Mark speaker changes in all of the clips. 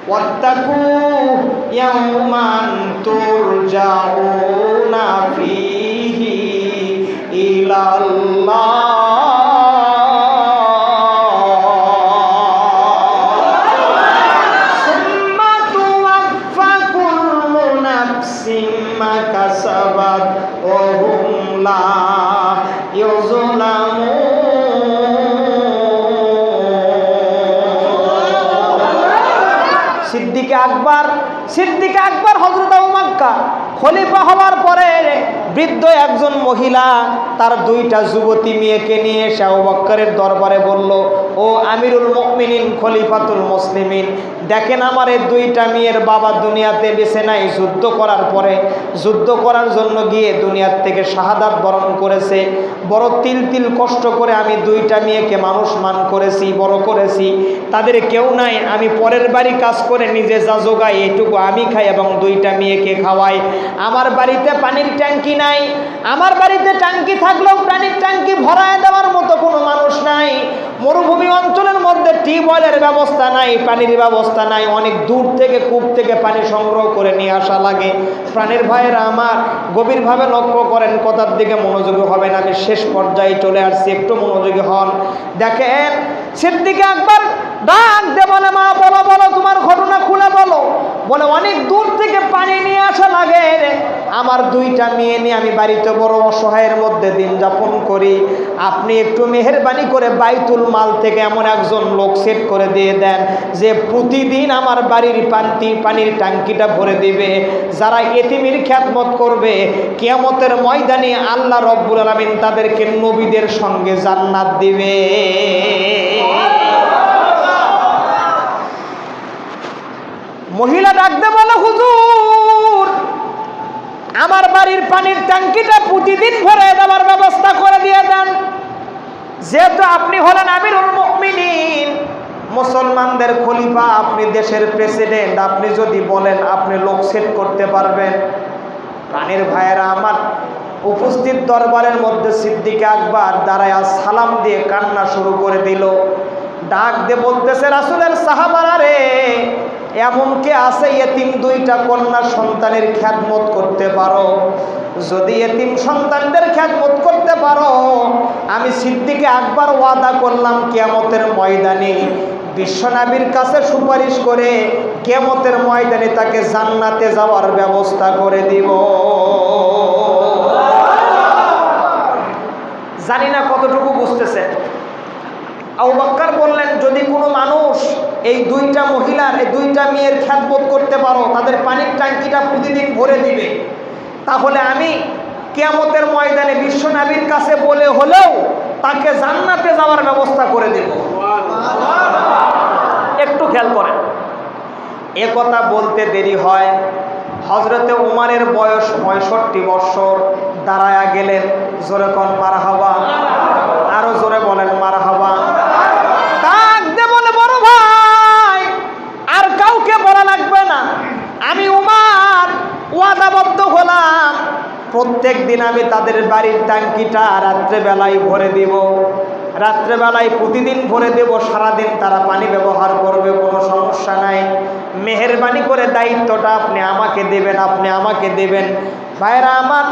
Speaker 1: ওয়াত্তাকু ইয়াওমান তুরজাউনা ফীহি ইলাল্লাহ। সুম্মা তুওয়াফফা কুল্লু নাফসিন মা কাসাবাত ওয়া হুম লা ইউযলামুন। সিদ্দিক আকবর হযরত আবু বকর খলিফা হওয়ার পরে বৃদ্ধ একজন মহিলা তার দুইটা যুবতী মেয়েকে নিয়ে এসে আবু বকরের দরবারে বলল, ও আমিরুল মুমিনিন খলিফাতুল মুসলিমিন, দেখেন আমার এই দুইটা মেয়ের বাবা দুনিয়াতে বেঁচে নাই। যুদ্ধ করার পরে যুদ্ধ করার জন্য গিয়ে দুনিয়ার থেকে শাহাদাত বরণ করেছে। বড় তিল তিল কষ্ট করে আমি দুইটা মেয়েকে মানুষ মান করেছি, বড় করেছি। তাদের কেউ নাই, আমি পরের বাড়ি কাজ করে নিজে যা জোগাই এটুকু আমি খাই এবং দুইটা মেয়েকে খাওয়াই। আমার বাড়িতে পানির ট্যাঙ্কি নাই, আমার বাড়িতে ট্যাঙ্কি থাকলেও পানির ট্যাঙ্কি ভরায় দেওয়ার মতো কোনো মানুষ নাই। মরুভূমি অঞ্চলের মধ্যে টিউবওয়েলের ব্যবস্থা নাই, পানির ব্যবস্থা নাই, অনেক দূর থেকে কূপ থেকে পানি সংগ্রহ করে নিয়ে আসা লাগে। প্রাণের ভাইয়েরা আমার গভীরভাবে লক্ষ্য করেন, কথার দিকে মনোযোগী হবেন। আমি শেষ পর্যায়ে চলে আসছি, একটু মনোযোগী হন। দেখেন সিদ্দিক আকবর ডাক দে বলে, মা বলো বলো তোমার ঘটনা খুলে বলো। বলে অনেক দূর থেকে পানি নিয়ে আসা লাগে, আমার দুইটা মেয়ে নিয়ে আমি বাড়িতে বড় অসহায়ের মধ্যে দিন যাপন করি। আপনি একটু মেহেরবানি করে বাইতুল মাল থেকে এমন একজন লোক সেট করে দিয়ে দেন যে প্রতিদিন আমার বাড়ির পানির ট্যাঙ্কিটা ভরে দিবে। যারা এতিমের খিদমত করবে কিয়ামতের ময়দানে আল্লাহ রব্বুল আলামিন তাদেরকে নবীদের সঙ্গে জান্নাত দিবে। মহিলা ডাকতে বলে, হুজুর আমার বাড়ির পানির ট্যাঙ্কিটা প্রতিদিন ভরে দেওয়ার ব্যবস্থা করে দিয়ে দেন। যেহেতু আপনি হলেন আমিরুল মুমিনিন, মুসলমানদের খলিফা, আপনি দেশের প্রেসিডেন্ট, আপনি যদি বলেন আপনি লোক সেট করতে পারবেন। প্রাণের ভাইয়েরা আমার উপস্থিত দরবারের মধ্যে সিদ্দিক আকবর দাঁড়ায় সালাম দিয়ে কান্না শুরু করে দিল। ডাক দিয়ে বলতেছে, রাসূলের সাহাবারা রে, এমন কে আছে এতিম দুইটা কন্যা সন্তানের খিদমত করতে পারো? যদি এতিম সন্তানদের খিদমত করতে পারো, আমি সিদ্দিক আকবর ওয়াদা করলাম কিয়ামতের ময়দানে বিশ্বনবীর কাছে সুপারিশ করে কিয়ামতের ময়দানে তাকে জান্নাতে যাওয়ার ব্যবস্থা করে দিব। জানি না কতটুকু বুঝতেছেন। আবু বকর বললেন, যদি কোনো মানুষ এই দুইটা মহিলার এই দুইটা মেয়ের খিদমত করতে পারো, তাদের পানির ট্যাঙ্কিটা প্রতিদিন ভরে দিবে, তাহলে আমি কিয়ামতের ময়দানে বিশ্বনবীর কাছে বলে হলেও তাকে জান্নাতে যাওয়ার ব্যবস্থা করে দেব। একটু খেয়াল করেন, এ কথা বলতে দেরি হয়। হযরতে উমারের বয়স 65 বছর। দাঁড়ায়া গেলেন, জোরে কোন মারহাবা, আরো জোরে বলেন মারহাবা। ডাক দে বলে, বড় ভাই আর কাউকে বলা লাগবে না, আমি উমার ওয়াদাবদ্ধ হলাম প্রত্যেক দিন আমি তাদের বাড়ির ট্যাঙ্কিটা রাত্রেবেলায় ভরে দেব। রাত্রেবেলায় প্রতিদিন ভরে দেব, সারাদিন তারা পানি ব্যবহার করবে, কোনো সমস্যা নাই। মেহেরবানি করে দায়িত্বটা আপনি আমাকে দেবেন, আপনি আমাকে দেবেন। ভাইরা আমার,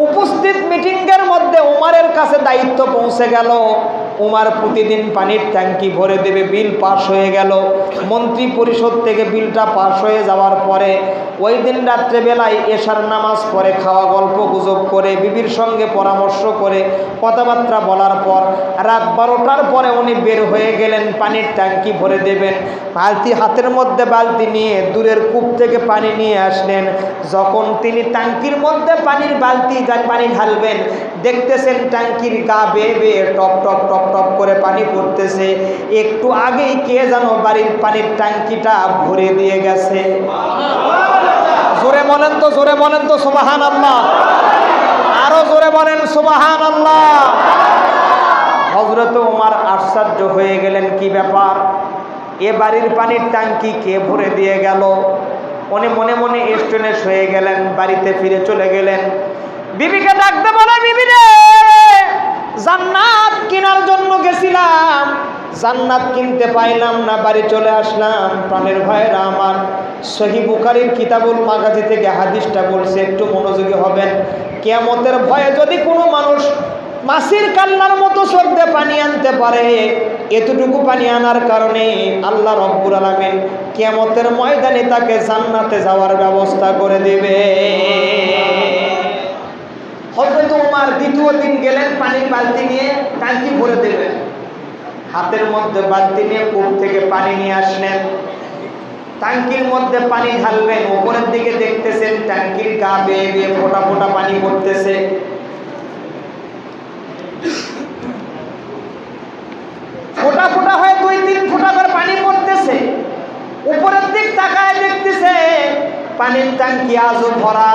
Speaker 1: উপস্থিত মিটিংয়ের মধ্যে উমারের কাছে দায়িত্ব পৌঁছে গেল। উমার প্রতিদিন পানির ট্যাঙ্কি ভরে দেবে। বিল পাস হয়ে গেল। মন্ত্রী পরিষদ থেকে বিলটা পাস হয়ে যাওয়ার পরে ওই দিন রাত্রেবেলায় এশার নামাজ পড়ে খাওয়া গল্প গুজব করে বিবির সঙ্গে পরামর্শ করে কথাবার্তা বলার পর রাত 12টার পরে উনি বের হয়ে গেলেন, পানির ট্যাঙ্কি ভরে দেবেন। বালতি হাতের মধ্যে বালতি নিয়ে দূরের কূপ থেকে পানি নিয়ে আসলেন। যখন তিনি ট্যাঙ্কির মধ্যে পানির বালতি পানি ঢালবেন, দেখতেছেন ট্যাঙ্কির গা বেয়ে বেয়ে টপ টপ টপ টপ করে পানি পড়তেছে। একটু আগেই কে যেন বাড়ির পানির ট্যাঙ্কিটা ভরে দিয়ে গেছে। জোরে বলেন তো, জোরে বলেন তো সুবহানাল্লাহ, আরো জোরে বলেন সুবহানাল্লাহ। হযরত ওমর আশ্চর্য হয়ে গেলেন, কি ব্যাপার, এ বাড়ির পানির ট্যাঙ্কি কে ভরে দিয়ে গেল? উনি মনে মনে স্ট্রেস হয়ে গেলেন, বাড়িতে ফিরে চলে গেলেন। বিবিকে ডাকতে বলে, বিবি রে, জান্নাত কেনার জন্য গেছিলাম, জান্নাত কিনতে পাইলাম না, বাড়ি চলে আসলাম। প্রাণের ভাইরা আমার, সহিহ বুখারীর কিতাবুল মাগাজি থেকে হাদিসটা বলছে, একটু মনোযোগী হবেন। কিয়ামতের ভয়ে যদি কোনো মানুষ মাছির কান্নার মতো চোখ দিয়ে পানি আনতে পারে, এতটুকু পানি আনার কারণে আল্লাহ রব্বুল আলামিন কিয়ামতের ময়দানে তাকে জান্নাতে যাওয়ার ব্যবস্থা করে দেবে। হযরত ওমর দ্বিতীয় দিন গেলেন, পানির বালতি নিয়ে ট্যাঙ্কি ভরে দেবেন। হাতের মধ্যে বালতি নিয়ে কূপ থেকে পানি নিয়ে আসলেন, ট্যাঙ্কির মধ্যে পানি ঢালবেন। উপরের দিকে দেখতেছেন ট্যাঙ্কির গা বেয়ে বেয়ে ফোঁটা ফোঁটা পানি পড়তেছে। ফোঁটা ফোঁটা হয়ে 2-3 ফোঁটা করে পানি পড়তেছে। উপরের দিক তাকায় দেখতেছে পানির ট্যাঙ্কি আজও ভরা।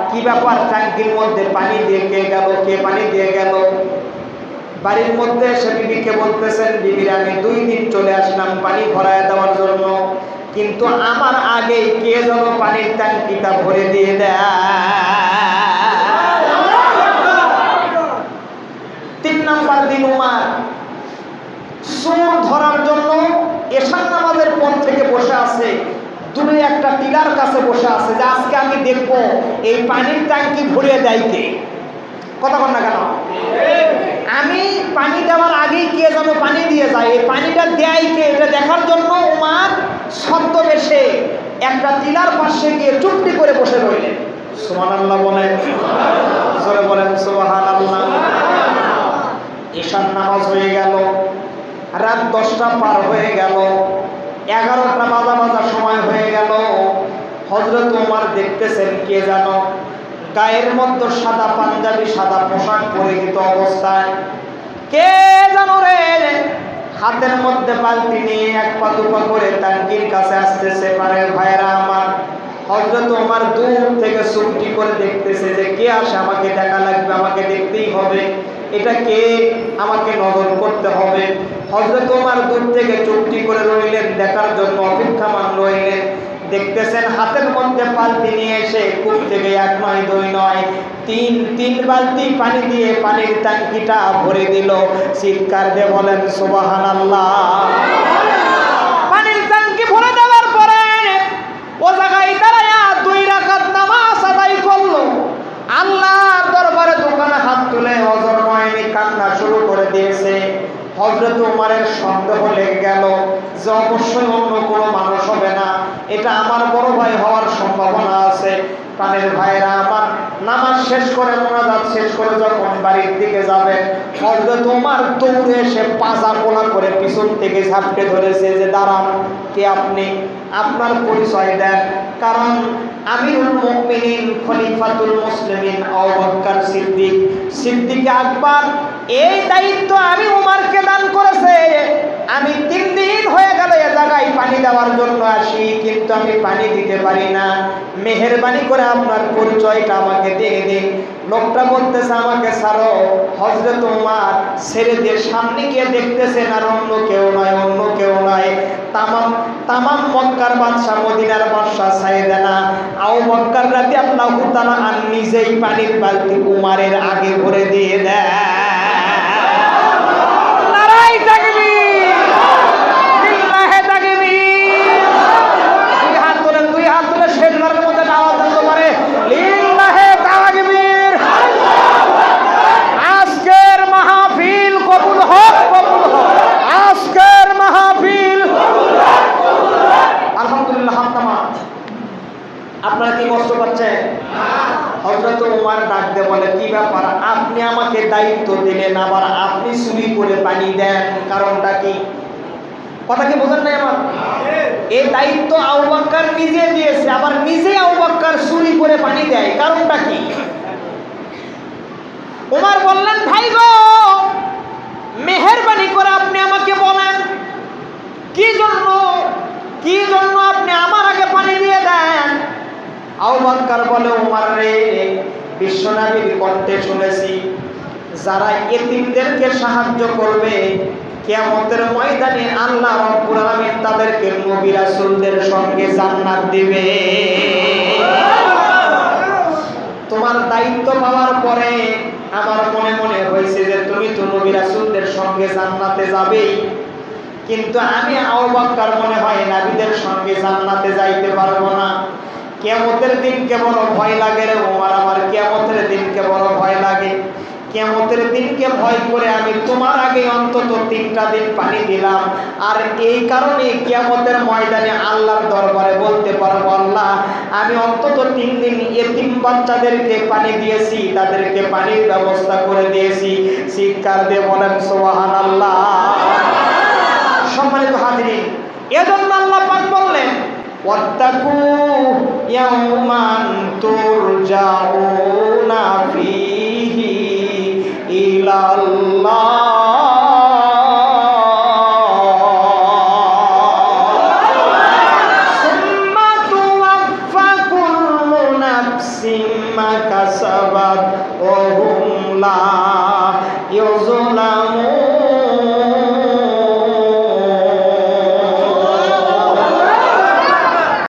Speaker 1: কি ব্যাপার, ট্যাঙ্কির মধ্যে পানি দিয়ে কে গেল, কে পানি দিয়ে গেল? বাড়ির মধ্যে এসে বিবিকে বলতেছেন, বিবির আমি 2 দিন চলে আসলাম পানি ভরায় দেওয়ার জন্য, কিন্তু আমার আগে কে যেন পানির ট্যাঙ্কিটা ভরে দিয়ে দেয়। 3 নাম্বার দিন ওমর চোর ধরার জন্য এশার নামাজের পর থেকে বসে আছে, দূরে একটা টিলার কাছে বসে আছে যে আজকে আমি দেখবো এই পানির ট্যাঙ্কি ভরিয়ে দেয় কে। কথা বল না কেন? আমি পানি দেওয়ার আগেই কে যেন পানি দিয়ে যায়, এই পানিটা দেয় কে এটা দেখার জন্য ওমর ছদ্মবেশে একটা টিলার পাশে গিয়ে চুপটি করে বসে রইলেন। সুবহানাল্লাহ বলেন, জোরে বলেন সুবহানাল্লাহ। এশার নামাজ হয়ে গেল, রাত 10টা পার হয়ে গেল, 11টা বাজা সময় হয়ে গেল। হযরত ওমর দেখতেছেন কে যেন গায়ের মধ্যে সাদা পাঞ্জাবি, সাদা পোশাক পরিহিত অবস্থায় কে যেন রে হাতের মধ্যে বালতি নিয়ে এক পা দুপা করে ট্যাঙ্কির কাছে আসতেছে। প্রাণের ভাইরা আমার, হযরত ওমর দূর থেকে চুপটি করে দেখতেছে যে কে আসে, আমাকে দেখা লাগবে, আমাকে দেখতেই হবে, এটা কে, আমাকে নজর করতে হবে। হযরত ওমর দূর থেকে চুপটি করে রইলেন, দেখার জন্য অপেক্ষামান রইলেন। দেখতেছেন হাতের মধ্যে বালতি নিয়ে এসে কূপ থেকে 1 নয় 2 নয় 3 বালতি পানি দিয়ে পানির ট্যাঙ্কিটা ভরে দিল। চিৎকার দিয়ে বলেন সুবহানাল্লাহ। পানির ট্যাঙ্কি ভরে দেওয়ার পরে ও জায়গায় দাঁড়ায়া 2 রাকাত নামাজ আদায় করলো। আল্লাহর দরবারে দোকানে হাত তুলে হযরত নয়নি কান্না শুরু করে দিয়েছে। হযরত ওমরের সন্দেহ লেগে গেল যে অবশ্যই অন্য কোনো মানুষ হবে না, এটা আমার বড় ভাই হওয়ার সম্ভাবনা আছে। প্রাণের ভাইরা আমার, নামাজ শেষ করে মোনাজাত শেষ করে যখন বাড়ির দিকে যাবেন, হযরত ওমর দৌড়ে এসে পাজা পোলা করে পিছন থেকে ঝাপটে ধরেছে যে দাঁড়ান, কে আপনি, আপনার পরিচয় দেন। কারণ আমিরুল মুমিনিন খলিফাতুল মুসলিমিন আবু বকর সিদ্দিক আকবর, এই দায়িত্ব আমি ওমরকে দান করেছে। আমি 3 দিন হয়ে গেল এ জায়গায় পানি দেওয়ার জন্য আসি, কিন্তু আমি পানি দিতে পারি না, মেহেরবানি করে আপনার পরিচয়টা আমাকে দিয়ে দিন। লোকটা বলতেছে আমাকে ছাড়ো। হযরত ওমর ছেড়ে দিয়ে সামনে গিয়ে দেখতেছেন আর অন্য কেউ নয়, তামাম মক্কার বাদশা, মদিনার বাদশা সাইয়েদনা আবু বকর রাদিয়াল্লাহু তাআলা আর নিজেই পানির বালতি ওমরের আগে ভরে দিয়ে দেয়। নারায়ে তাকবীর, লিল্লাহি তাকবীর। দুই হাত তুলে শেষবারের মধ্যে আওয়াজ দিতে পারে লিল্লাহি তাকবীর। আজকের মাহফিল কবুল হোক, কবুল হোক। আজকের মাহফিল আলহামদুলিল্লাহ। আপনারা কি কষ্ট পাচ্ছেন? হযরত ওমর ডাক দিয়ে বলে, কি ব্যাপার, আপনি আমাকে দায়িত্ব দিলেন, আবার আপনি চুরি করে পানি দেন, কারণটা কি? কথা কি বোঝেন নাই আমার? এই দায়িত্ব আবু বকর নিজে দিয়েছে, আবার নিজে আবু বকর চুরি করে পানি দেয়, কারণটা কি? ওমর বললেন, ভাই গো, মেহেরবানি করে আপনি আমাকে বলেন কি জন্য আপনি আমার আগে পানি দিয়ে দেন। আবু বকর বলে, ওমর রে, বিশ্বনবীর কণ্ঠে শুনেছি যারা এতিমদেরকে সাহায্য করবে কিয়ামতের ময়দানে আল্লাহ রাব্বুল আলামিন তাদেরকে নবী রাসূলদের সঙ্গে জান্নাত দিবে। তো তোমার দায়িত্ব পাওয়ার পরে আমার মনে মনে হয়েছে যে তুমি তো নবী রাসূলদের সঙ্গে জান্নাতে যাবেই, কিন্তু আমি আবু বকর মনে হয় নবীদের সঙ্গে জান্নাতে যাইতে পারবো না। কিয়ামতের দিনকে বড় ভয় লাগে রে ওমর, আমার কিয়ামতের দিনকে বড় ভয় লাগে। কিয়ামতের দিনকে ভয় করে আমি তোমার আগে অন্তত 3টা দিন পানি দিলাম, আর এই কারণে কিয়ামতের ময়দানে আল্লাহর দরবারে বলতে পারবো, আল্লাহ আমি অন্তত 3 দিন এতিম বাচ্চাদেরকে পানি দিয়েছি, তাদেরকে পানির ব্যবস্থা করে দিয়েছি। চিৎকার দিয়ে বলেন সুবহানাল্লাহ। সম্মানিত হাজিরিন, এজন্য আল্লাহ পাক বললেন ওয়াত্তাকু ইয়াওমান তুরজাউনা ফীহি ইলাল